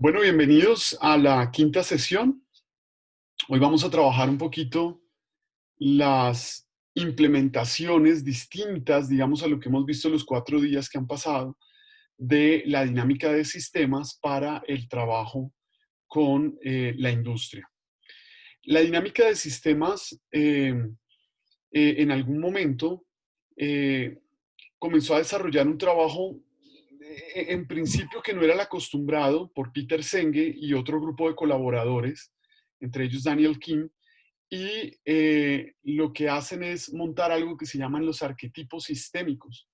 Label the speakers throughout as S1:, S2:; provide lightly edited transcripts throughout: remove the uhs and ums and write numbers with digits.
S1: Bueno, bienvenidos a la quinta sesión. Hoy vamos a trabajar un poquito las implementaciones distintas, digamos, a lo que hemos visto los 4 días que han pasado, de la dinámica de sistemas para el trabajo con la industria. La dinámica de sistemas en algún momento eh, comenzó a desarrollar un trabajo en principio que no era el acostumbrado por Peter Senge y otro grupo de colaboradores, entre ellos Daniel Kim, y lo que hacen es montar algo que se llaman los arquetipos sistémicos.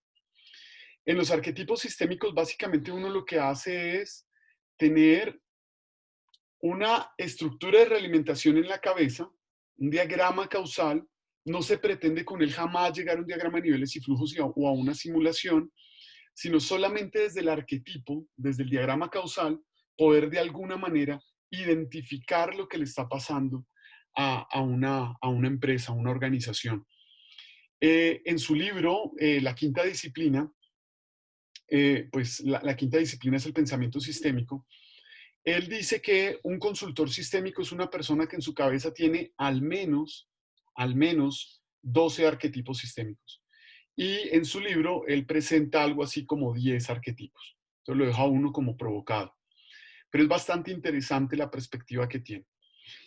S1: En los arquetipos sistémicos, básicamente uno lo que hace es tener una estructura de realimentación en la cabeza, un diagrama causal. No se pretende con él jamás llegar a un diagrama de niveles y flujos o a una simulación, sino solamente desde el arquetipo, desde el diagrama causal, poder de alguna manera identificar lo que le está pasando a una empresa, a una organización. En su libro, La Quinta Disciplina, pues la quinta disciplina es el pensamiento sistémico. Él dice que un consultor sistémico es una persona que en su cabeza tiene al menos 12 arquetipos sistémicos. Y en su libro, él presenta algo así como 10 arquetipos. Entonces lo deja uno como provocado. Pero es bastante interesante la perspectiva que tiene.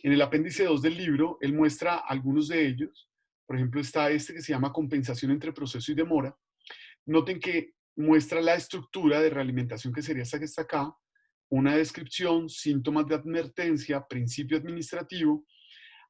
S1: En el apéndice 2 del libro, él muestra algunos de ellos. Por ejemplo, está este que se llama compensación entre proceso y demora. Noten que muestra la estructura de realimentación que sería esta que está acá, una descripción, síntomas de advertencia, principio administrativo,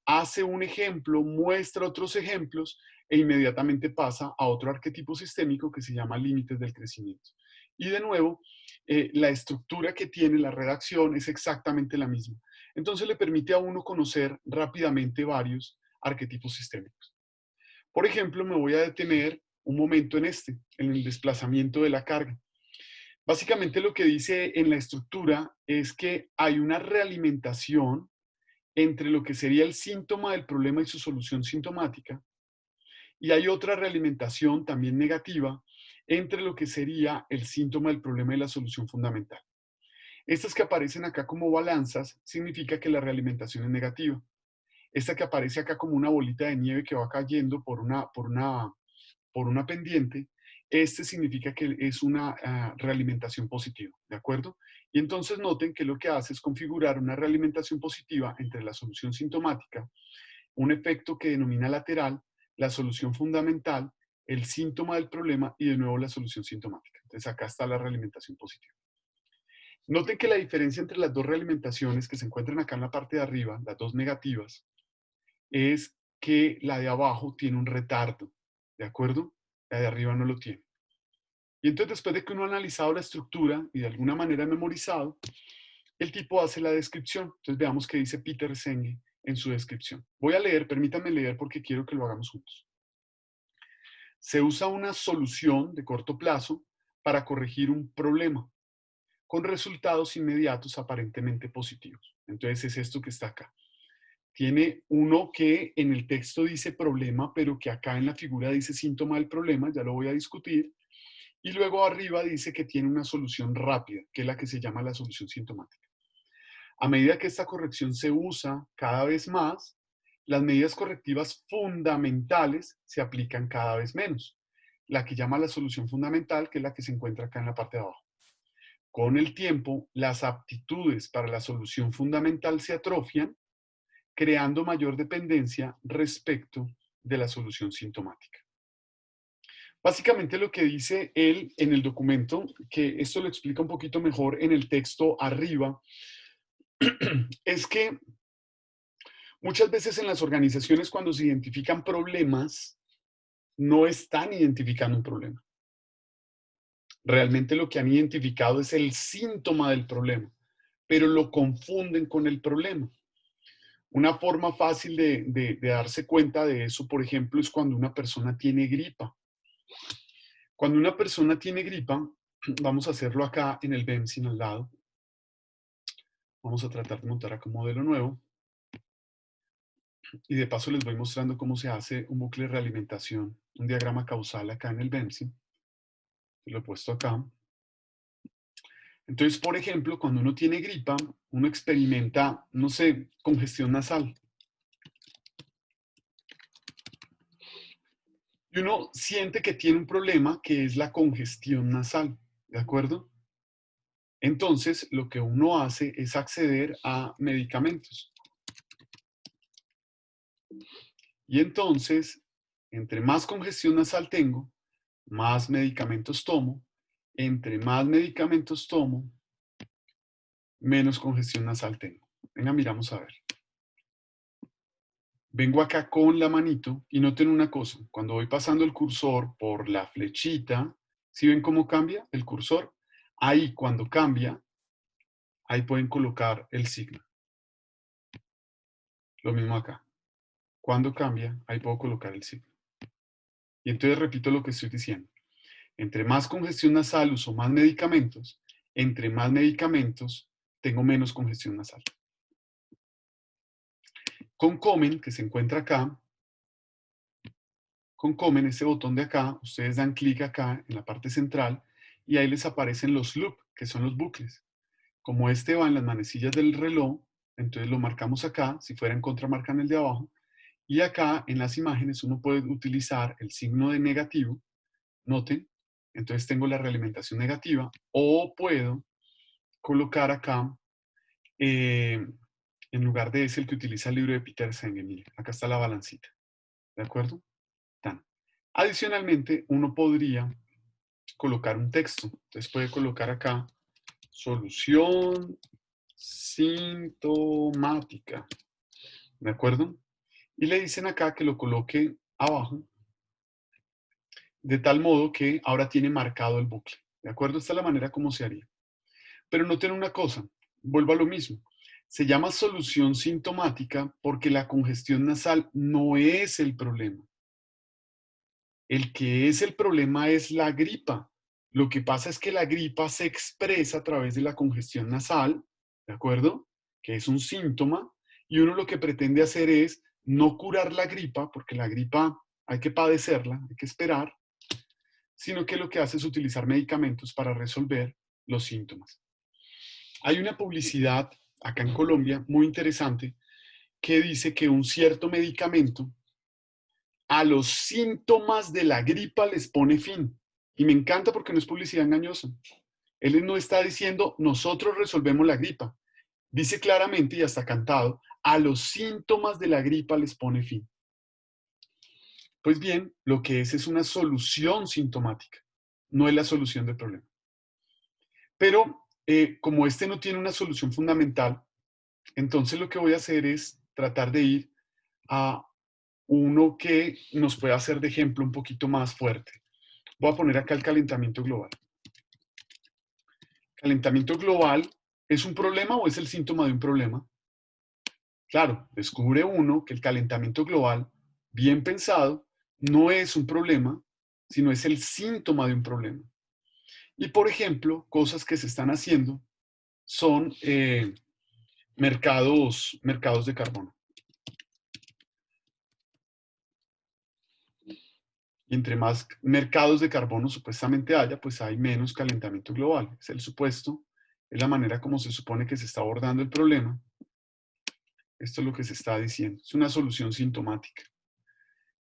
S1: hace un ejemplo, muestra otros ejemplos e inmediatamente pasa a otro arquetipo sistémico que se llama límites del crecimiento. Y de nuevo, la estructura que tiene la redacción es exactamente la misma. Entonces le permite a uno conocer rápidamente varios arquetipos sistémicos. Por ejemplo, me voy a detener un momento en el desplazamiento de la carga. Básicamente lo que dice en la estructura es que hay una realimentación entre lo que sería el síntoma del problema y su solución sintomática, y hay otra realimentación también negativa entre lo que sería el síntoma del problema y la solución fundamental. Estas que aparecen acá como balanzas significa que la realimentación es negativa. Esta que aparece acá como una bolita de nieve que va cayendo por una pendiente, este significa que es una realimentación positiva, ¿de acuerdo? Y entonces noten que lo que hace es configurar una realimentación positiva entre la solución sintomática, un efecto que denomina lateral, la solución fundamental, el síntoma del problema y de nuevo la solución sintomática. Entonces acá está la realimentación positiva. Noten que la diferencia entre las dos realimentaciones que se encuentran acá en la parte de arriba, las dos negativas, es que la de abajo tiene un retardo, ¿de acuerdo? La de arriba no lo tiene. Y entonces después de que uno ha analizado la estructura y de alguna manera memorizado, el tipo hace la descripción. Entonces veamos qué dice Peter Senge en su descripción. Voy a leer, permítanme leer porque quiero que lo hagamos juntos. Se usa una solución de corto plazo para corregir un problema con resultados inmediatos aparentemente positivos. Entonces es esto que está acá. Tiene uno que en el texto dice problema, pero que acá en la figura dice síntoma del problema, ya lo voy a discutir. Y luego arriba dice que tiene una solución rápida, que es la que se llama la solución sintomática. A medida que esta corrección se usa cada vez más, las medidas correctivas fundamentales se aplican cada vez menos. La que llama la solución fundamental, que es la que se encuentra acá en la parte de abajo. Con el tiempo, las aptitudes para la solución fundamental se atrofian, creando mayor dependencia respecto de la solución sintomática. Básicamente lo que dice él en el documento, que esto lo explica un poquito mejor en el texto arriba, es que muchas veces en las organizaciones cuando se identifican problemas, no están identificando un problema. Realmente lo que han identificado es el síntoma del problema, pero lo confunden con el problema. Una forma fácil de darse cuenta de eso, por ejemplo, es cuando una persona tiene gripa. Cuando una persona tiene gripa, vamos a hacerlo acá en el Benzin al lado. Vamos a tratar de montar acá un modelo nuevo. Y de paso les voy mostrando cómo se hace un bucle de realimentación, un diagrama causal acá en el Benzin. Lo he puesto acá. Entonces, por ejemplo, cuando uno tiene gripa, uno experimenta, no sé, congestión nasal. Y uno siente que tiene un problema que es la congestión nasal, ¿de acuerdo? Entonces, lo que uno hace es acceder a medicamentos. Y entonces, entre más congestión nasal tengo, más medicamentos tomo. Entre más medicamentos tomo, menos congestión nasal tengo. Venga, miramos a ver. Vengo acá con la manito y noten una cosa. Cuando voy pasando el cursor por la flechita, ¿sí ven cómo cambia el cursor? Ahí, cuando cambia, ahí pueden colocar el signo. Lo mismo acá. Cuando cambia, ahí puedo colocar el signo. Y entonces repito lo que estoy diciendo. Entre más congestión nasal uso más medicamentos, entre más medicamentos tengo menos congestión nasal. Con Comen, que se encuentra acá, con Comen, ese botón de acá, ustedes dan clic acá en la parte central y ahí les aparecen los loops, que son los bucles. Como este va en las manecillas del reloj, entonces lo marcamos acá, si fuera en contra marcan el de abajo, y acá en las imágenes uno puede utilizar el signo de negativo, noten, entonces tengo la realimentación negativa, o puedo colocar acá, en lugar de ese, el que utiliza el libro de Peter Senge, mire, acá está la balancita, ¿de acuerdo? Tan. Adicionalmente, uno podría colocar un texto, entonces puede colocar acá, solución sintomática, ¿de acuerdo? Y le dicen acá que lo coloque abajo, de tal modo que ahora tiene marcado el bucle, ¿de acuerdo? Esta es la manera como se haría. Pero noten una cosa, vuelvo a lo mismo. Se llama solución sintomática porque la congestión nasal no es el problema. El que es el problema es la gripa. Lo que pasa es que la gripa se expresa a través de la congestión nasal, ¿de acuerdo? Que es un síntoma, y uno lo que pretende hacer es no curar la gripa, porque la gripa hay que padecerla, hay que esperar, sino que lo que hace es utilizar medicamentos para resolver los síntomas. Hay una publicidad acá en Colombia muy interesante que dice que un cierto medicamento a los síntomas de la gripa les pone fin. Y me encanta porque no es publicidad engañosa. Él no está diciendo nosotros resolvemos la gripa. Dice claramente y hasta cantado, a los síntomas de la gripa les pone fin. Pues bien, lo que es una solución sintomática, no es la solución del problema. Pero como este no tiene una solución fundamental, entonces lo que voy a hacer es tratar de ir a uno que nos pueda hacer de ejemplo un poquito más fuerte. Voy a poner acá el calentamiento global. ¿Calentamiento global es un problema o es el síntoma de un problema? Claro, descubre uno que el calentamiento global, bien pensado, no es un problema, sino es el síntoma de un problema. Y por ejemplo, cosas que se están haciendo son mercados de carbono. Y entre más mercados de carbono supuestamente haya, pues hay menos calentamiento global. Es el supuesto, es la manera como se supone que se está abordando el problema. Esto es lo que se está diciendo. Es una solución sintomática.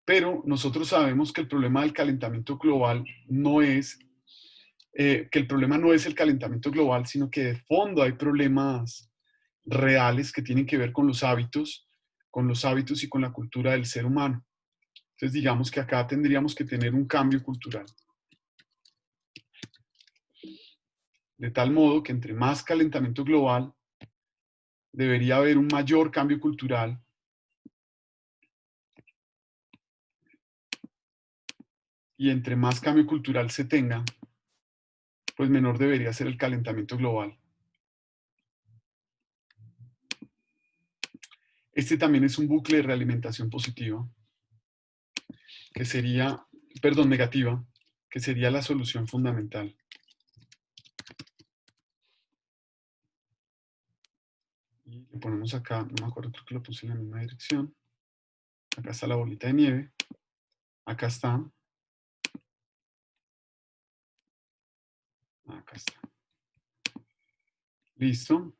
S1: Pero nosotros sabemos que el problema del calentamiento global no es, que el problema no es el calentamiento global, sino que de fondo hay problemas reales que tienen que ver con los hábitos y con la cultura del ser humano. Entonces digamos que acá tendríamos que tener un cambio cultural. De tal modo que entre más calentamiento global, debería haber un mayor cambio cultural y entre más cambio cultural se tenga, pues menor debería ser el calentamiento global. Este también es un bucle de realimentación positiva, que sería, perdón, negativa, que sería la solución fundamental. Y le ponemos acá, no me acuerdo, creo que lo puse en la misma dirección. Acá está la bolita de nieve. Acá está. Acá está. Listo.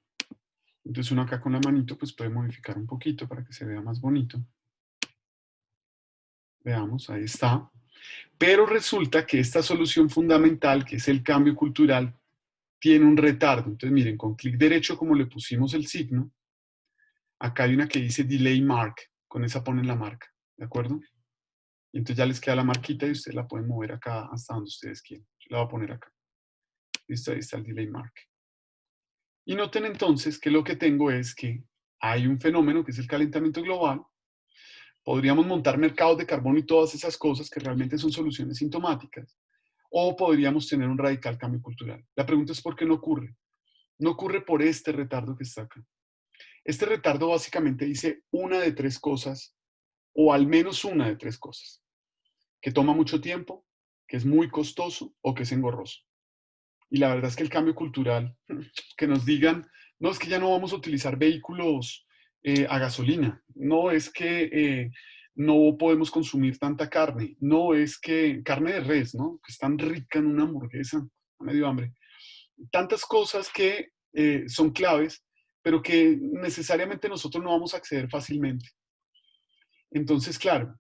S1: Entonces uno acá con la manito pues puede modificar un poquito para que se vea más bonito. Veamos, ahí está. Pero resulta que esta solución fundamental, que es el cambio cultural, tiene un retardo. Entonces miren, con clic derecho como le pusimos el signo, acá hay una que dice Delay Mark. Con esa ponen la marca, ¿de acuerdo? Y entonces ya les queda la marquita y ustedes la pueden mover acá hasta donde ustedes quieran. Yo la voy a poner acá. Listo, ahí está el Delay Mark. Y noten entonces que lo que tengo es que hay un fenómeno que es el calentamiento global. Podríamos montar mercados de carbono y todas esas cosas que realmente son soluciones sintomáticas. O podríamos tener un radical cambio cultural. La pregunta es por qué no ocurre. No ocurre por este retardo que está acá. Este retardo básicamente dice una de tres cosas, o al menos una de tres cosas. Que toma mucho tiempo, que es muy costoso o que es engorroso. Y la verdad es que el cambio cultural, que nos digan, no es que ya no vamos a utilizar vehículos a gasolina, no es que no podemos consumir tanta carne, no es que carne de res, ¿no? Que es tan rica en una hamburguesa, me dio hambre. Tantas cosas que son claves, pero que necesariamente nosotros no vamos a acceder fácilmente. Entonces, claro,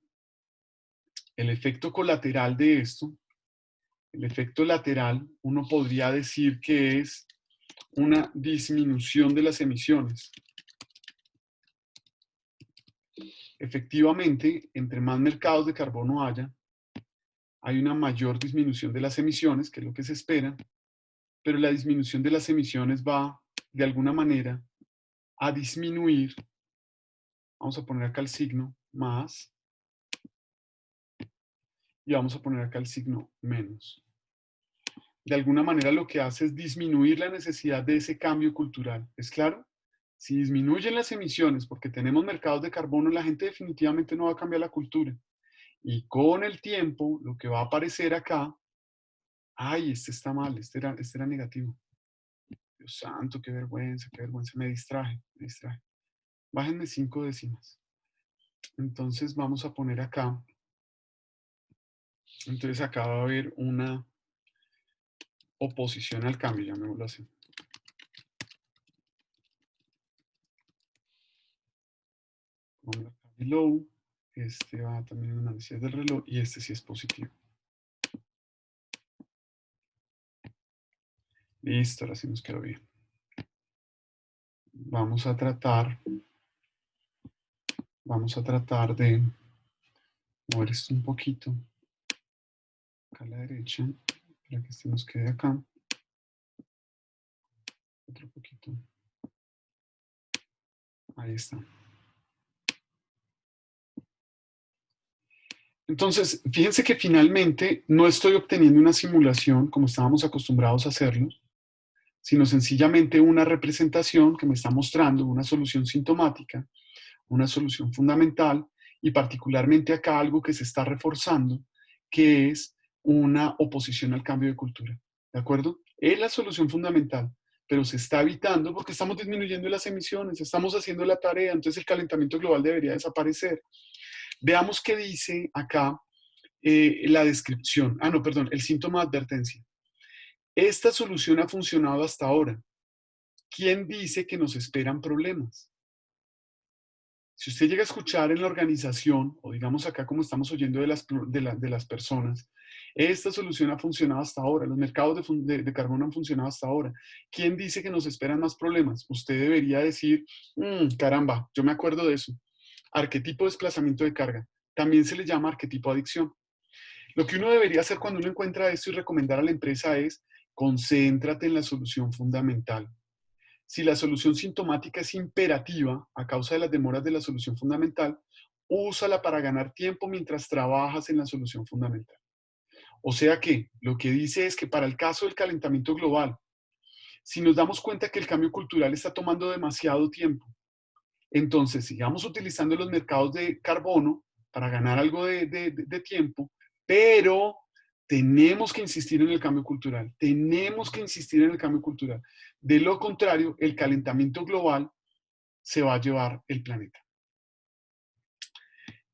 S1: el efecto colateral de esto, el efecto lateral, uno podría decir que es una disminución de las emisiones. Efectivamente, entre más mercados de carbono haya, hay una mayor disminución de las emisiones, que es lo que se espera, pero la disminución de las emisiones va, de alguna manera, a disminuir. Vamos a poner acá el signo más y vamos a poner acá el signo menos. De alguna manera lo que hace es disminuir la necesidad de ese cambio cultural. ¿Es claro? Si disminuyen las emisiones porque tenemos mercados de carbono, la gente definitivamente no va a cambiar la cultura. Y con el tiempo, lo que va a aparecer acá, ay, este está mal, este era negativo. Dios santo, qué vergüenza, me distraje, me distraje. Bájenme 5 décimas. Entonces vamos a poner acá, entonces acá va a haber una oposición al cambio, llamémoslo así. Vamos acá below, este va también en análisis del reloj y este sí es positivo. Listo, ahora sí nos quedó bien. Vamos a tratar de mover esto un poquito acá a la derecha para que este nos quede acá. Otro poquito. Ahí está. Entonces, fíjense que finalmente no estoy obteniendo una simulación como estábamos acostumbrados a hacerlo, sino sencillamente una representación que me está mostrando una solución sintomática, una solución fundamental y particularmente acá algo que se está reforzando, que es una oposición al cambio de cultura. ¿De acuerdo? Es la solución fundamental, pero se está evitando porque estamos disminuyendo las emisiones, estamos haciendo la tarea, entonces el calentamiento global debería desaparecer. Veamos qué dice acá la descripción. Ah, no, perdón, el síntoma de advertencia. Esta solución ha funcionado hasta ahora. ¿Quién dice que nos esperan problemas? Si usted llega a escuchar en la organización, o digamos acá como estamos oyendo de las personas, esta solución ha funcionado hasta ahora, los mercados de carbono han funcionado hasta ahora. ¿Quién dice que nos esperan más problemas? Usted debería decir, caramba, yo me acuerdo de eso. Arquetipo de desplazamiento de carga. También se le llama arquetipo de adicción. Lo que uno debería hacer cuando uno encuentra esto y recomendar a la empresa es, concéntrate en la solución fundamental. Si la solución sintomática es imperativa a causa de las demoras de la solución fundamental, úsala para ganar tiempo mientras trabajas en la solución fundamental. O sea que lo que dice es que para el caso del calentamiento global, si nos damos cuenta que el cambio cultural está tomando demasiado tiempo, entonces sigamos utilizando los mercados de carbono para ganar algo de tiempo, pero tenemos que insistir en el cambio cultural, tenemos que insistir en el cambio cultural. De lo contrario, el calentamiento global se va a llevar el planeta.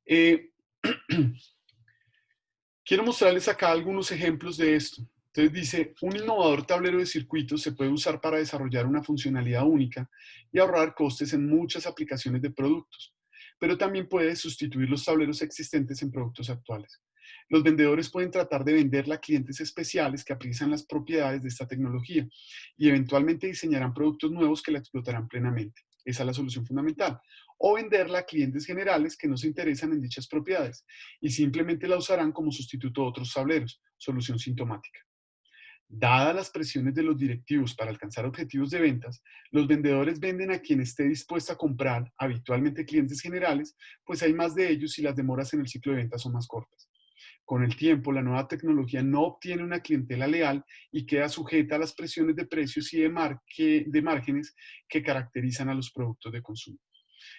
S1: Eh, quiero mostrarles acá algunos ejemplos de esto. Entonces dice, un innovador tablero de circuitos se puede usar para desarrollar una funcionalidad única y ahorrar costes en muchas aplicaciones de productos, pero también puede sustituir los tableros existentes en productos actuales. Los vendedores pueden tratar de venderla a clientes especiales que aprecian las propiedades de esta tecnología y eventualmente diseñarán productos nuevos que la explotarán plenamente. Esa es la solución fundamental. O venderla a clientes generales que no se interesan en dichas propiedades y simplemente la usarán como sustituto de otros tableros. Solución sintomática. Dadas las presiones de los directivos para alcanzar objetivos de ventas, los vendedores venden a quien esté dispuesto a comprar, habitualmente clientes generales, pues hay más de ellos y las demoras en el ciclo de ventas son más cortas. Con el tiempo, la nueva tecnología no obtiene una clientela leal y queda sujeta a las presiones de precios y de márgenes que caracterizan a los productos de consumo.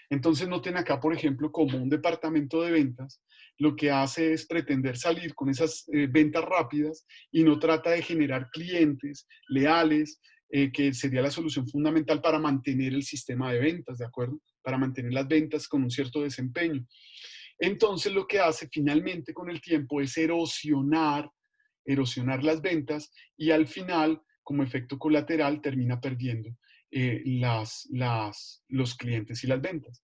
S1: Entonces noten acá, por ejemplo, como un departamento de ventas lo que hace es pretender salir con esas ventas rápidas y no trata de generar clientes leales, que sería la solución fundamental para mantener el sistema de ventas, ¿de acuerdo? Para mantener las ventas con un cierto desempeño. Entonces lo que hace finalmente con el tiempo es erosionar las ventas y al final, como efecto colateral, termina perdiendo los clientes y las ventas.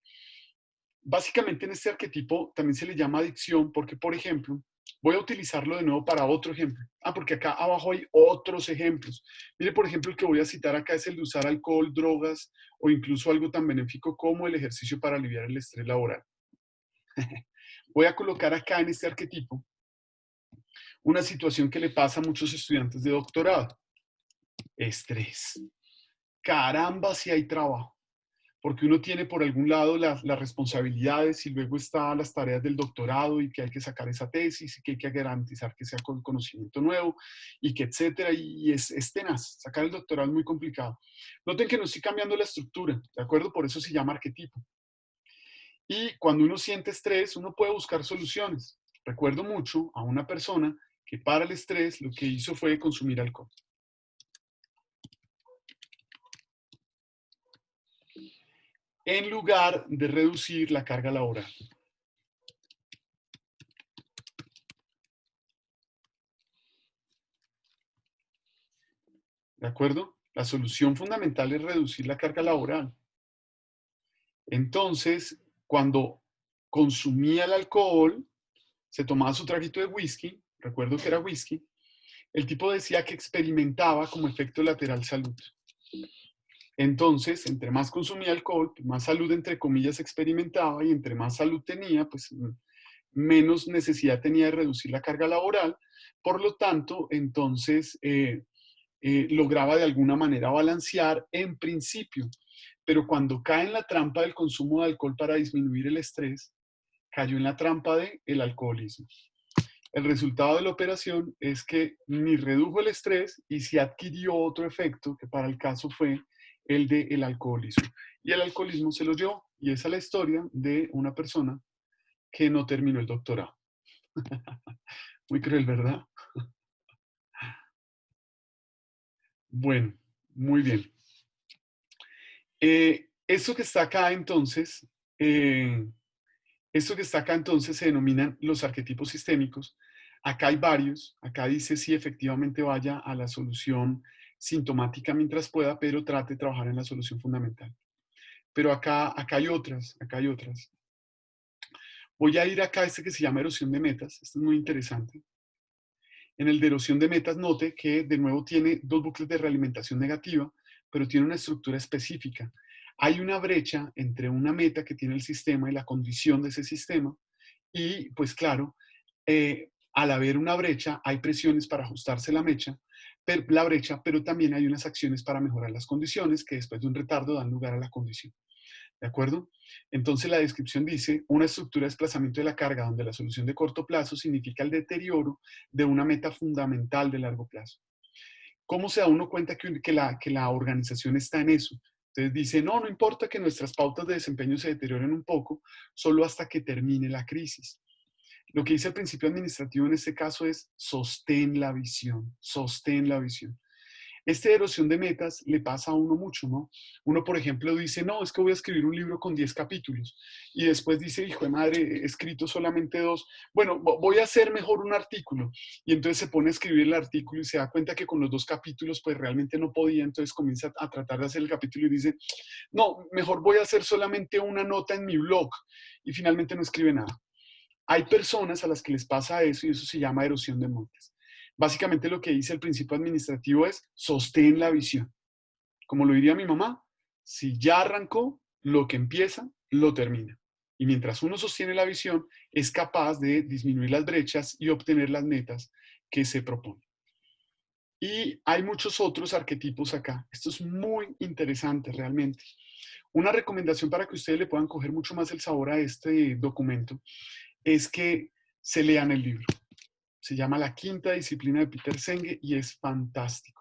S1: Básicamente en este arquetipo también se le llama adicción porque, por ejemplo, voy a utilizarlo de nuevo para otro ejemplo. Porque acá abajo hay otros ejemplos. Mire, por ejemplo, el que voy a citar acá es el de usar alcohol, drogas o incluso algo tan benéfico como el ejercicio para aliviar el estrés laboral. Voy a colocar acá en este arquetipo una situación que le pasa a muchos estudiantes de doctorado. Estrés. Caramba, si hay trabajo. Porque uno tiene por algún lado las responsabilidades y luego están las tareas del doctorado y que hay que sacar esa tesis y que hay que garantizar que sea con conocimiento nuevo y que etcétera, y es tenaz. Sacar el doctorado es muy complicado. Noten que no estoy cambiando la estructura, ¿de acuerdo? Por eso se llama arquetipo. Y cuando uno siente estrés, uno puede buscar soluciones. Recuerdo mucho a una persona que para el estrés lo que hizo fue consumir alcohol. En lugar de reducir la carga laboral. ¿De acuerdo? La solución fundamental es reducir la carga laboral. Entonces, cuando consumía el alcohol, se tomaba su traguito de whisky, recuerdo que era whisky, el tipo decía que experimentaba como efecto lateral salud. Entonces, entre más consumía alcohol, pues más salud, entre comillas, experimentaba y entre más salud tenía, pues menos necesidad tenía de reducir la carga laboral. Por lo tanto, entonces, lograba de alguna manera balancear en principio. Pero cuando cae en la trampa del consumo de alcohol para disminuir el estrés, cayó en la trampa del alcoholismo. El resultado de la operación es que ni redujo el estrés y se adquirió otro efecto que para el caso fue el del alcoholismo. Y el alcoholismo se lo llevó. Y esa es la historia de una persona que no terminó el doctorado. Muy cruel, ¿verdad? Bueno, muy bien. Esto que está acá entonces, esto que está acá entonces se denominan los arquetipos sistémicos. Acá hay varios. Acá dice sí, efectivamente vaya a la solución sintomática mientras pueda, pero trate de trabajar en la solución fundamental. Pero acá hay otras, acá hay otras. Voy a ir acá a este que se llama erosión de metas. Este es muy interesante. En el de erosión de metas, note que de nuevo tiene dos bucles de realimentación negativa, pero tiene una estructura específica. Hay una brecha entre una meta que tiene el sistema y la condición de ese sistema. Y pues claro, al haber una brecha, hay presiones para ajustarse la brecha, pero también hay unas acciones para mejorar las condiciones que después de un retardo dan lugar a la condición. ¿De acuerdo? Entonces la descripción dice, una estructura de desplazamiento de la carga donde la solución de corto plazo significa el deterioro de una meta fundamental de largo plazo. ¿Cómo se da uno cuenta que la organización está en eso? Entonces dice, no importa que nuestras pautas de desempeño se deterioren un poco, solo hasta que termine la crisis. Lo que dice el principio administrativo en este caso es sostén la visión, sostén la visión. Esta erosión de metas le pasa a uno mucho, ¿no? Uno, por ejemplo, dice, no, es que voy a escribir un libro con 10 capítulos. Y después dice, hijo de madre, he escrito solamente 2. Bueno, voy a hacer mejor un artículo. Y entonces se pone a escribir el artículo y se da cuenta que con los 2 capítulos, pues realmente no podía. Entonces comienza a tratar de hacer el capítulo y dice, no, mejor voy a hacer solamente una nota en mi blog. Y finalmente no escribe nada. Hay personas a las que les pasa eso y eso se llama erosión de metas. Básicamente lo que dice el principio administrativo es sostén la visión. Como lo diría mi mamá, si ya arrancó, lo que empieza, lo termina. Y mientras uno sostiene la visión, es capaz de disminuir las brechas y obtener las metas que se propone. Y hay muchos otros arquetipos acá. Esto es muy interesante realmente. Una recomendación para que ustedes le puedan coger mucho más el sabor a este documento es que se lean el libro. Se llama La Quinta Disciplina de Peter Senge y es fantástico.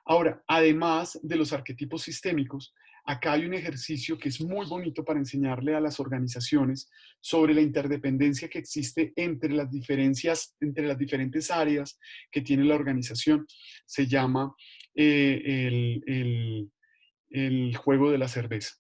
S1: Ahora, además de los arquetipos sistémicos, acá hay un ejercicio que es muy bonito para enseñarle a las organizaciones sobre la interdependencia que existe entre las diferencias, entre las diferentes áreas que tiene la organización. Se llama el juego de la cerveza.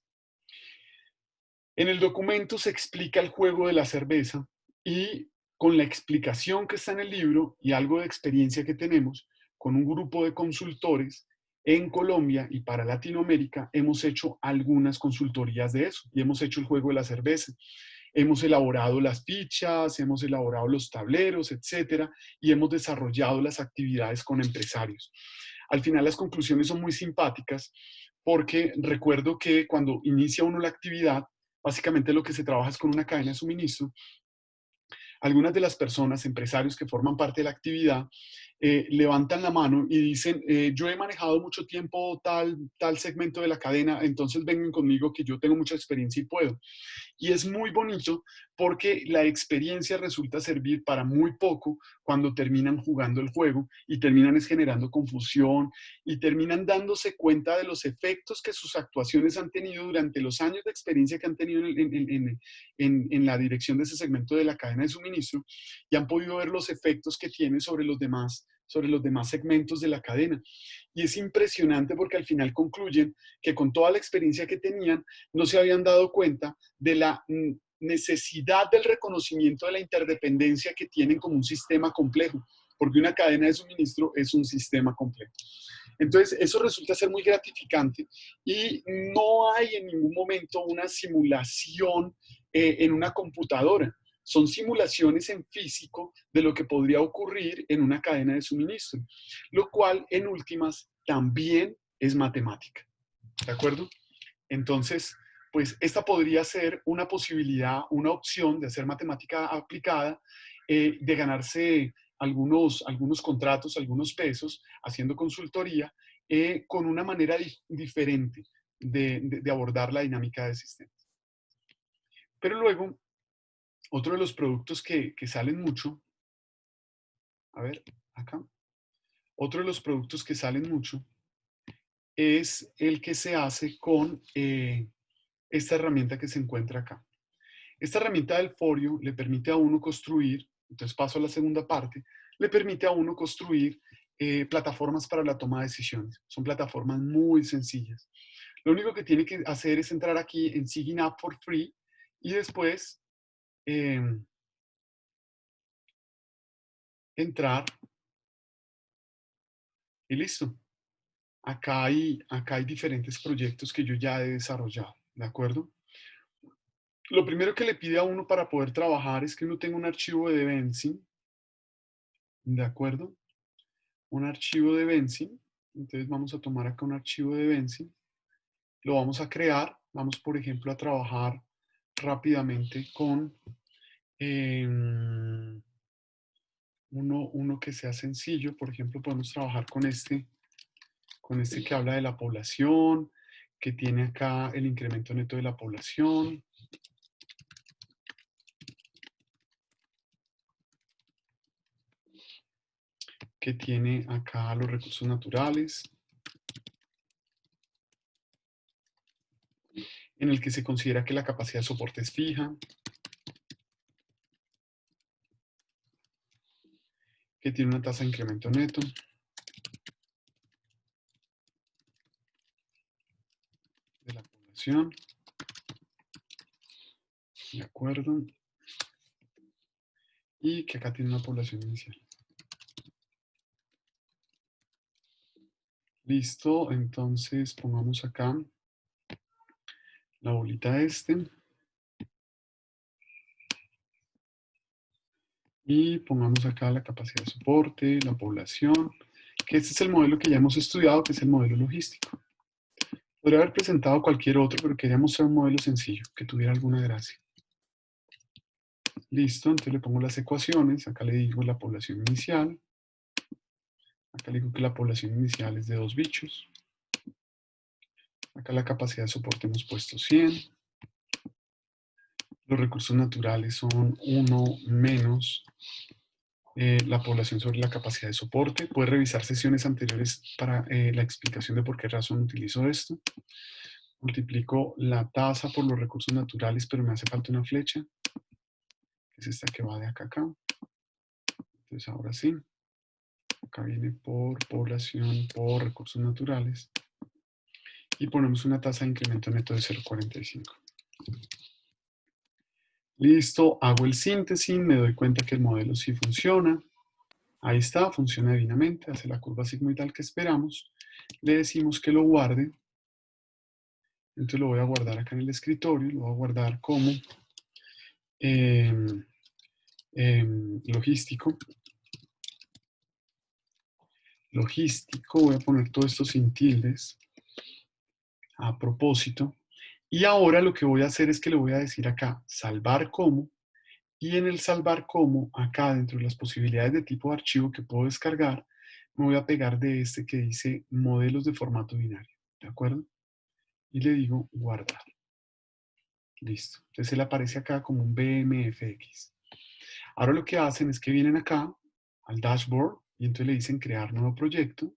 S1: En el documento se explica el juego de la cerveza y con la explicación que está en el libro y algo de experiencia que tenemos con un grupo de consultores en Colombia y para Latinoamérica, hemos hecho algunas consultorías de eso y hemos hecho el juego de la cerveza. Hemos elaborado las fichas, hemos elaborado los tableros, etcétera, y hemos desarrollado las actividades con empresarios. Al final las conclusiones son muy simpáticas porque recuerdo que cuando inicia uno la actividad, básicamente lo que se trabaja es con una cadena de suministro. Algunas de las personas, empresarios que forman parte de la actividad, levantan la mano y dicen, yo he manejado mucho tiempo tal segmento de la cadena, entonces vengan conmigo que yo tengo mucha experiencia y puedo. Y es muy bonito porque la experiencia resulta servir para muy poco cuando terminan jugando el juego y terminan generando confusión y terminan dándose cuenta de los efectos que sus actuaciones han tenido durante los años de experiencia que han tenido en la dirección de ese segmento de la cadena de suministro y han podido ver los efectos que tiene sobre los demás segmentos de la cadena. Y es impresionante porque al final concluyen que con toda la experiencia que tenían, no se habían dado cuenta de la necesidad del reconocimiento de la interdependencia que tienen como un sistema complejo, porque una cadena de suministro es un sistema complejo. Entonces, eso resulta ser muy gratificante y no hay en ningún momento una simulación en una computadora. Son simulaciones en físico de lo que podría ocurrir en una cadena de suministro, lo cual en últimas también es matemática. ¿De acuerdo? Entonces, pues esta podría ser una posibilidad, una opción de hacer matemática aplicada, de ganarse algunos contratos, algunos pesos, haciendo consultoría, con una manera diferente de abordar la dinámica de sistemas. Pero luego, otro de los productos que salen mucho, a ver, acá, otro de los productos que salen mucho es el que se hace con esta herramienta que se encuentra acá. Esta herramienta del Forio le permite a uno construir, entonces paso a la segunda parte, le permite a uno construir plataformas para la toma de decisiones. Son plataformas muy sencillas. Lo único que tiene que hacer es entrar aquí en Sign Up for Free y después entrar y listo. Acá hay diferentes proyectos que yo ya he desarrollado, ¿de acuerdo? Lo primero que le pide a uno para poder trabajar es que uno tenga un archivo de Devensim, ¿de acuerdo? Un archivo de Benzin. Entonces vamos a tomar acá un archivo de Benzin. Lo vamos a crear. Vamos, por ejemplo, a trabajar rápidamente con uno que sea sencillo. Por ejemplo, podemos trabajar con este que habla de la población, que tiene acá el incremento neto de la población. Que tiene acá los recursos naturales, en el que se considera que la capacidad de soporte es fija, que tiene una tasa de incremento neto, de la población. De acuerdo. Y que acá tiene una población inicial. Listo, entonces pongamos acá la bolita y pongamos acá la capacidad de soporte, la población, que este es el modelo que ya hemos estudiado, que es el modelo logístico. Podría haber presentado cualquier otro, pero quería mostrar un modelo sencillo, que tuviera alguna gracia. Listo, entonces le pongo las ecuaciones, acá le digo la población inicial, acá le digo que la población inicial es de 2 bichos, acá la capacidad de soporte hemos puesto 100, los recursos naturales son 1 menos la población sobre la capacidad de soporte. Puedes revisar sesiones anteriores para la explicación de por qué razón utilizo esto. Multiplico la tasa por los recursos naturales, pero me hace falta una flecha, que es esta que va de acá a acá. Entonces ahora sí, acá viene por población, por recursos naturales. Y ponemos una tasa de incremento neto de 0,45. Listo, hago el síntesis, me doy cuenta que el modelo sí funciona. Ahí está, funciona divinamente, hace la curva sigmoidal que esperamos. Le decimos que lo guarde. Entonces lo voy a guardar acá en el escritorio, lo voy a guardar como logístico. Logístico, voy a poner todo esto sin tildes a propósito. Y ahora lo que voy a hacer es que le voy a decir acá, salvar como, y en el salvar como, acá dentro de las posibilidades de tipo de archivo que puedo descargar, me voy a pegar de este que dice modelos de formato binario, ¿de acuerdo? Y le digo guardar. Listo. Entonces él aparece acá como un BMFX. Ahora lo que hacen es que vienen acá al dashboard y entonces le dicen crear nuevo proyecto.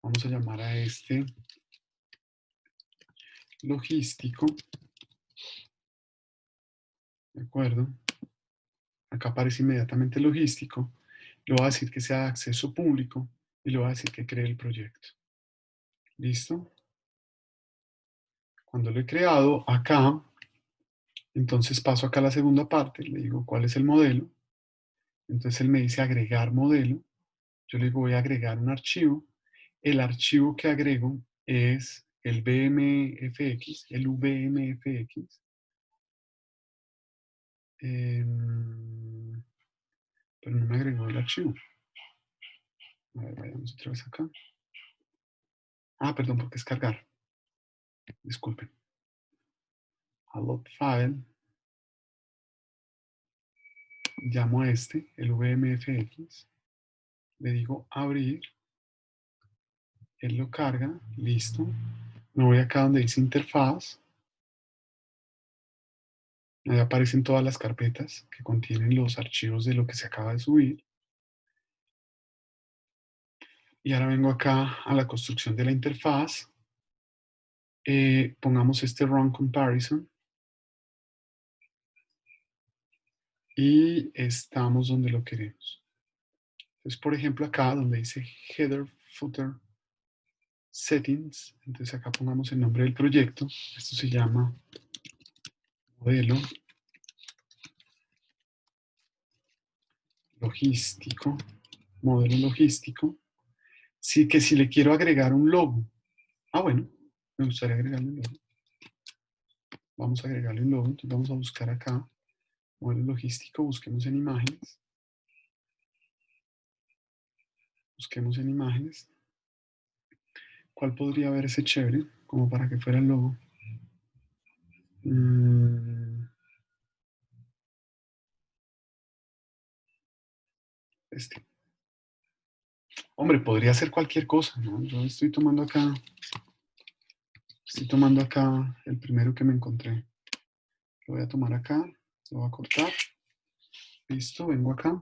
S1: Vamos a llamar a este logístico. ¿De acuerdo? Acá aparece inmediatamente logístico. Le voy a decir que sea de acceso público y le voy a decir que cree el proyecto. ¿Listo? Cuando lo he creado acá, entonces paso acá a la segunda parte, le digo cuál es el modelo. Entonces él me dice agregar modelo. Yo le digo voy a agregar un archivo. El archivo que agrego es el BMFX, el VMFX. Pero no me agregó el archivo. A ver, vayamos otra vez acá. Ah, perdón, porque es cargar. Disculpen. A load file. Llamo a este, el VMFX. Le digo abrir. Él lo carga. Listo. Me voy acá donde dice interfaz. Ahí aparecen todas las carpetas que contienen los archivos de lo que se acaba de subir. Y ahora vengo acá a la construcción de la interfaz. Pongamos este run comparison. Y estamos donde lo queremos. Entonces, por ejemplo, acá donde dice header, footer, settings. Entonces acá pongamos el nombre del proyecto. Esto se llama modelo logístico. Modelo logístico. Sí, que si le quiero agregar un logo. Ah, bueno, me gustaría agregarle un logo. Vamos a agregarle un logo. Entonces vamos a buscar acá. Modelo logístico. Busquemos en imágenes. Busquemos en imágenes. ¿Cuál podría verse chévere? Como para que fuera el logo. Este. Hombre, podría ser cualquier cosa, ¿no? Yo estoy tomando acá el primero que me encontré. Lo voy a tomar acá, lo voy a cortar. Listo, vengo acá.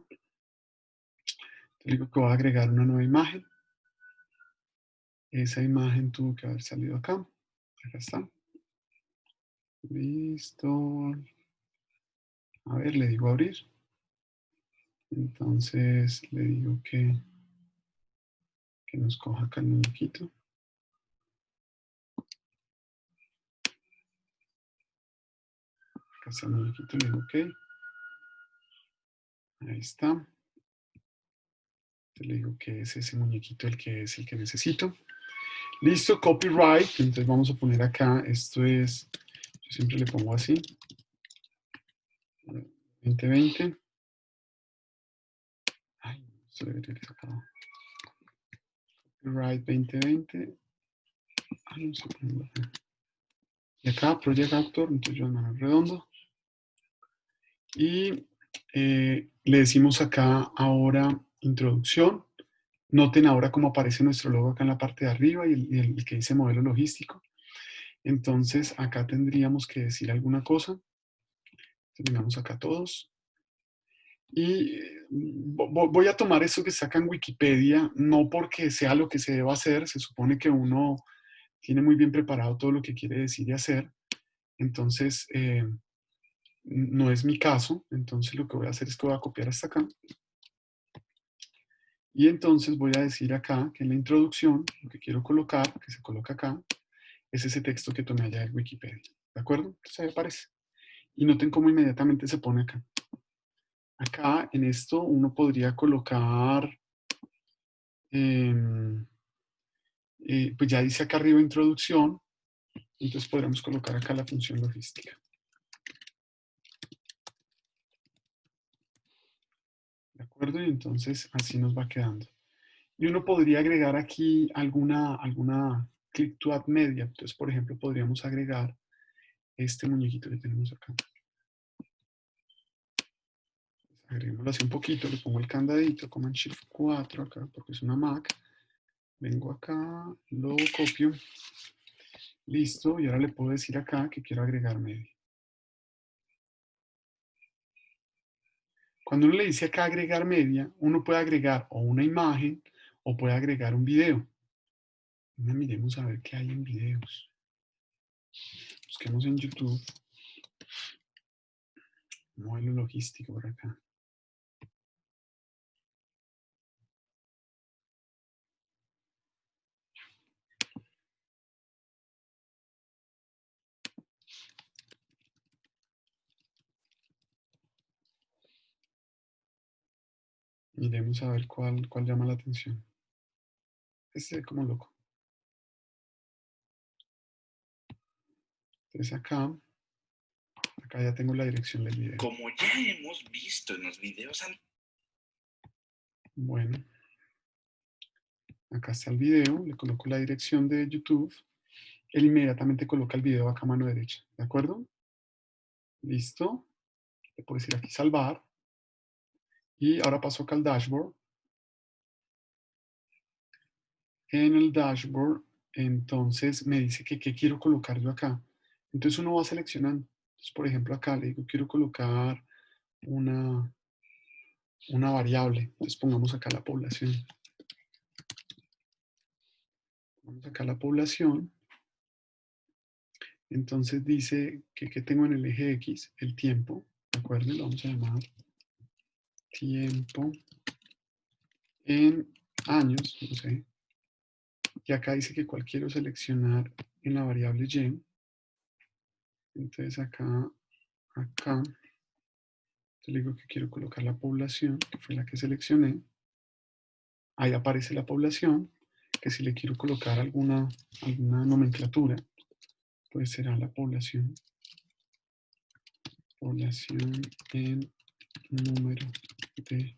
S1: Te digo que voy a agregar una nueva imagen. Esa imagen tuvo que haber salido acá. Acá está. Listo. A ver, le digo abrir. Entonces le digo que nos coja acá el muñequito. Acá está el muñequito, le digo OK. Ahí está. Le digo que es ese muñequito el que es el que necesito. Listo, copyright. Entonces vamos a poner acá, esto es, yo siempre le pongo así, 2020. Ay, esto debería ir sacado. Copyright 2020. Ay, no sé ponerlo acá. Y acá, Project Actor, entonces yo Manuel Redondo. Y le decimos acá ahora introducción. Noten ahora cómo aparece nuestro logo acá en la parte de arriba y el que dice modelo logístico. Entonces acá tendríamos que decir alguna cosa. Terminamos acá todos. Y voy a tomar eso que saca en Wikipedia, no porque sea lo que se deba hacer, se supone que uno tiene muy bien preparado todo lo que quiere decir y hacer. Entonces, no es mi caso. Entonces lo que voy a hacer es que voy a copiar hasta acá. Y entonces voy a decir acá que en la introducción, lo que quiero colocar, que se coloca acá, es ese texto que tomé allá de Wikipedia. ¿De acuerdo? Entonces ahí aparece. Y noten cómo inmediatamente se pone acá. Acá en esto uno podría colocar, pues ya dice acá arriba introducción, entonces podríamos colocar acá la función logística. ¿De acuerdo? Y entonces así nos va quedando. Y uno podría agregar aquí alguna click to add media. Entonces, por ejemplo, podríamos agregar este muñequito que tenemos acá. Agreguémoslo así un poquito, le pongo el candadito, Command Shift 4 acá, porque es una Mac. Vengo acá, lo copio. Listo, y ahora le puedo decir acá que quiero agregar media. Cuando uno le dice acá agregar media, uno puede agregar o una imagen o puede agregar un video. Miremos a ver qué hay en videos. Busquemos en YouTube. Modelo logístico por acá. Miremos a ver cuál llama la atención. Este es como loco. Entonces acá ya tengo la dirección del video.
S2: Como ya hemos visto en los videos anteriores.
S1: Bueno, acá está el video, le coloco la dirección de YouTube. Él inmediatamente coloca el video acá a mano derecha. ¿De acuerdo? Listo. Le puedo decir aquí salvar. Y ahora paso acá al dashboard. En el dashboard, entonces me dice que qué quiero colocar yo acá. Entonces uno va seleccionando. Entonces, por ejemplo, acá le digo, quiero colocar una variable. Entonces pongamos acá la población. Vamos acá a la población. Entonces dice que tengo en el eje X el tiempo. ¿De acuerdo? Lo vamos a llamar tiempo en años. No sé. Y acá dice que cuál quiero seleccionar en la variable y. Entonces acá, le digo que quiero colocar la población, que fue la que seleccioné. Ahí aparece la población, que si le quiero colocar alguna nomenclatura, pues será la población en número de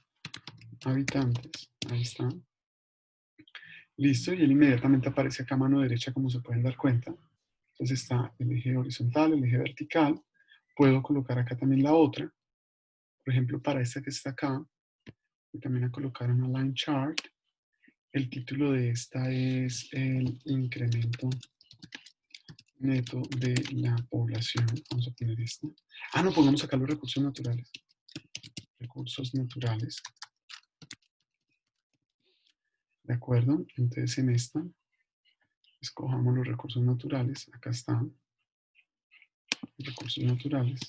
S1: habitantes. Ahí está. Listo, y él inmediatamente aparece acá a mano derecha, como se pueden dar cuenta. Entonces está el eje horizontal, el eje vertical. Puedo colocar acá también la otra. Por ejemplo, para esta que está acá, voy también a colocar una line chart. El título de esta es el incremento neto de la población. Vamos a poner esto. Ah, no, pongamos acá los recursos naturales. Recursos naturales. ¿De acuerdo? Entonces en esta, escojamos los recursos naturales. Acá están. Recursos naturales.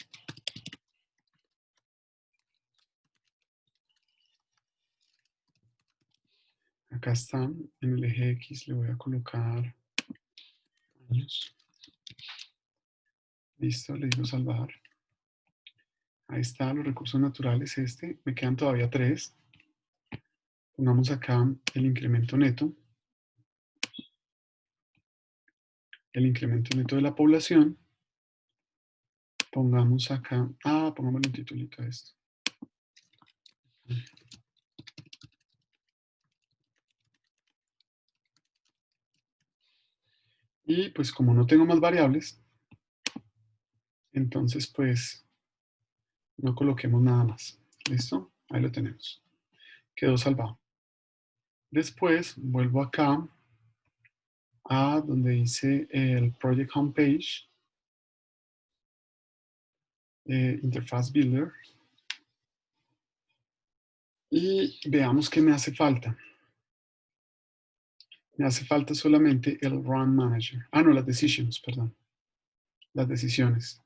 S1: Acá están. En el eje X le voy a colocar años. Listo, le digo salvar. Ahí está, los recursos naturales, me quedan todavía 3. Pongamos acá el incremento neto. El incremento neto de la población. Pongamos acá, pongámosle un titulito a esto. Y pues como no tengo más variables, entonces pues no coloquemos nada más. ¿Listo? Ahí lo tenemos. Quedó salvado. Después vuelvo acá a donde dice el Project Homepage, Interface Builder. Y veamos qué me hace falta. Me hace falta solamente el Run Manager. No, las decisions, perdón. Las decisiones.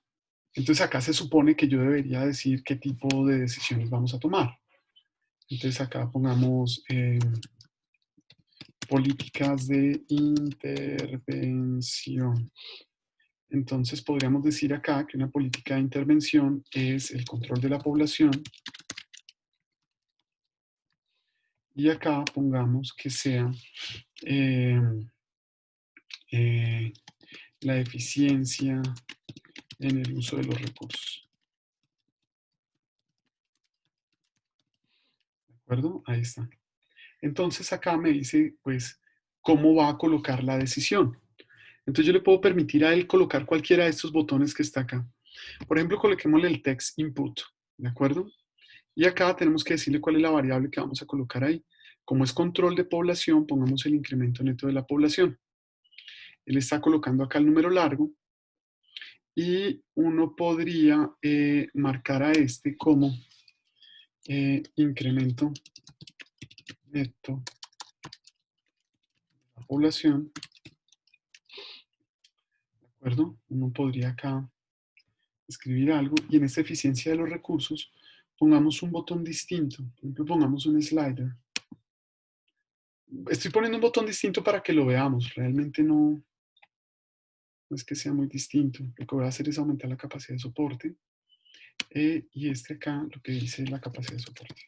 S1: Entonces acá se supone que yo debería decir qué tipo de decisiones vamos a tomar. Entonces acá pongamos políticas de intervención. Entonces podríamos decir acá que una política de intervención es el control de la población. Y acá pongamos que sea la eficiencia en el uso de los recursos. ¿De acuerdo? Ahí está. Entonces acá me dice, pues, cómo va a colocar la decisión. Entonces yo le puedo permitir a él colocar cualquiera de estos botones que está acá. Por ejemplo, coloquémosle el text input, ¿de acuerdo? Y acá tenemos que decirle cuál es la variable que vamos a colocar ahí. Como es control de población, pongamos el incremento neto de la población. Él está colocando acá el número largo y uno podría marcar a este como incremento neto de la población. ¿De acuerdo? Uno podría acá escribir algo y en esta eficiencia de los recursos pongamos un botón distinto. Por ejemplo, pongamos un slider. Estoy poniendo un botón distinto para que lo veamos. Realmente no es que sea muy distinto. Lo que voy a hacer es aumentar la capacidad de soporte. Y este acá lo que dice es la capacidad de soporte.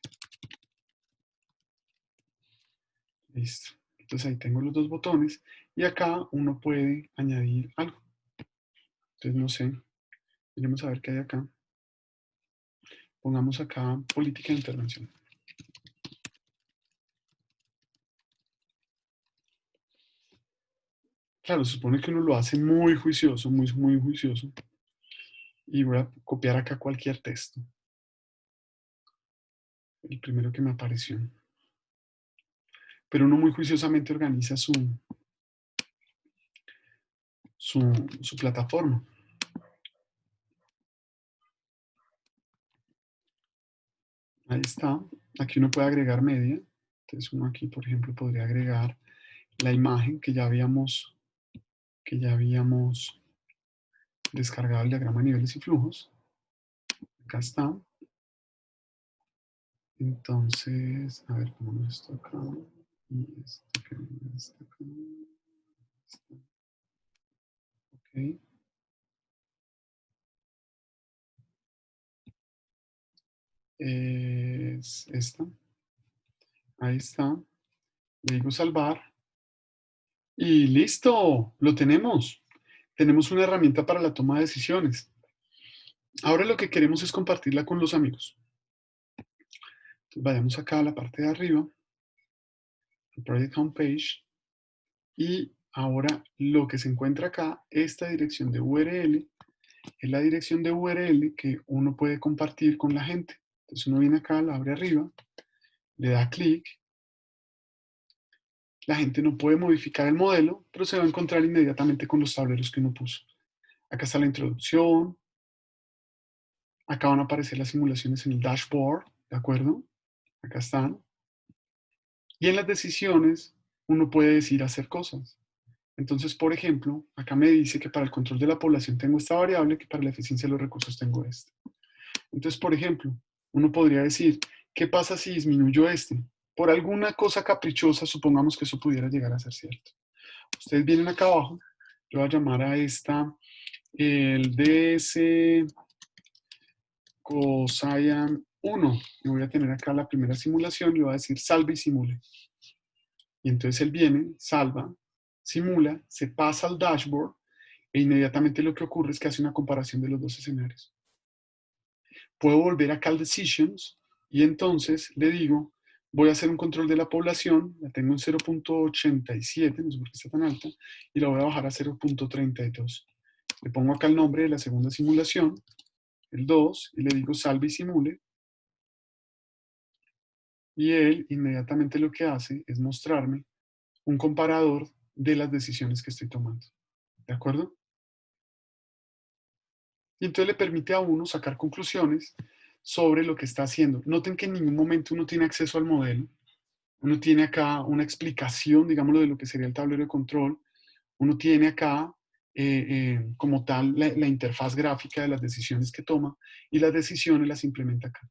S1: Listo. Entonces ahí tengo los dos botones. Y acá uno puede añadir algo. Entonces no sé. Miremos a ver qué hay acá. Pongamos acá política de intervención. Claro, se supone que uno lo hace muy juicioso, muy juicioso. Y voy a copiar acá cualquier texto. El primero que me apareció. Pero uno muy juiciosamente organiza su plataforma. Ahí está. Aquí uno puede agregar media. Entonces uno aquí, por ejemplo, podría agregar la imagen que ya habíamos descargado el diagrama de niveles y flujos. Acá está. Entonces, a ver cómo nos toca. Y esto que está acá. Ok. Es esta. Ahí está. Le digo salvar. Y listo, lo tenemos. Tenemos una herramienta para la toma de decisiones. Ahora lo que queremos es compartirla con los amigos. Entonces vayamos acá a la parte de arriba, el Project Homepage, y ahora lo que se encuentra acá, esta dirección de URL, es la dirección de URL que uno puede compartir con la gente. Entonces uno viene acá, la abre arriba, le da clic, la gente no puede modificar el modelo, pero se va a encontrar inmediatamente con los tableros que uno puso. Acá está la introducción, acá van a aparecer las simulaciones en el dashboard, ¿de acuerdo? Acá están. Y en las decisiones uno puede decir hacer cosas. Entonces, por ejemplo, acá me dice que para el control de la población tengo esta variable, que para la eficiencia de los recursos tengo esta. Entonces, por ejemplo, uno podría decir, ¿qué pasa si disminuyo este? Por alguna cosa caprichosa, supongamos que eso pudiera llegar a ser cierto. Ustedes vienen acá abajo, yo voy a llamar a esta el DS cosine 1. Y voy a tener acá la primera simulación y voy a decir salve y simule. Y entonces él viene, salva, simula, se pasa al dashboard e inmediatamente lo que ocurre es que hace una comparación de los dos escenarios. Puedo volver acá al Decisions y entonces le digo, voy a hacer un control de la población, la tengo en 0.87, no sé por qué está tan alta, y la voy a bajar a 0.32. Le pongo acá el nombre de la segunda simulación, el 2, y le digo salve y simule, y él inmediatamente lo que hace es mostrarme un comparador de las decisiones que estoy tomando. ¿De acuerdo? Y entonces le permite a uno sacar conclusiones sobre lo que está haciendo. Noten que en ningún momento uno tiene acceso al modelo. Uno tiene acá una explicación, digámoslo, de lo que sería el tablero de control. Uno tiene acá, como tal, la interfaz gráfica de las decisiones que toma y las decisiones las implementa acá.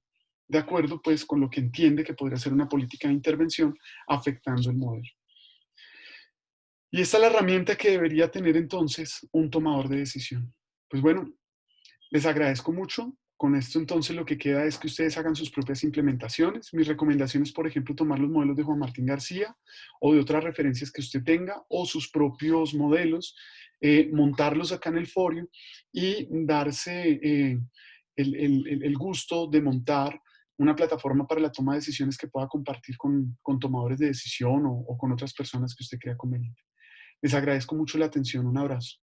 S1: De acuerdo, pues, con lo que entiende que podría ser una política de intervención afectando el modelo. Y esta es la herramienta que debería tener entonces un tomador de decisión. Pues bueno, les agradezco mucho. Con esto entonces lo que queda es que ustedes hagan sus propias implementaciones. Mis recomendaciones, por ejemplo, tomar los modelos de Juan Martín García o de otras referencias que usted tenga o sus propios modelos, montarlos acá en el foro y darse el gusto de montar una plataforma para la toma de decisiones que pueda compartir con tomadores de decisión o con otras personas que usted crea conveniente. Les agradezco mucho la atención. Un abrazo.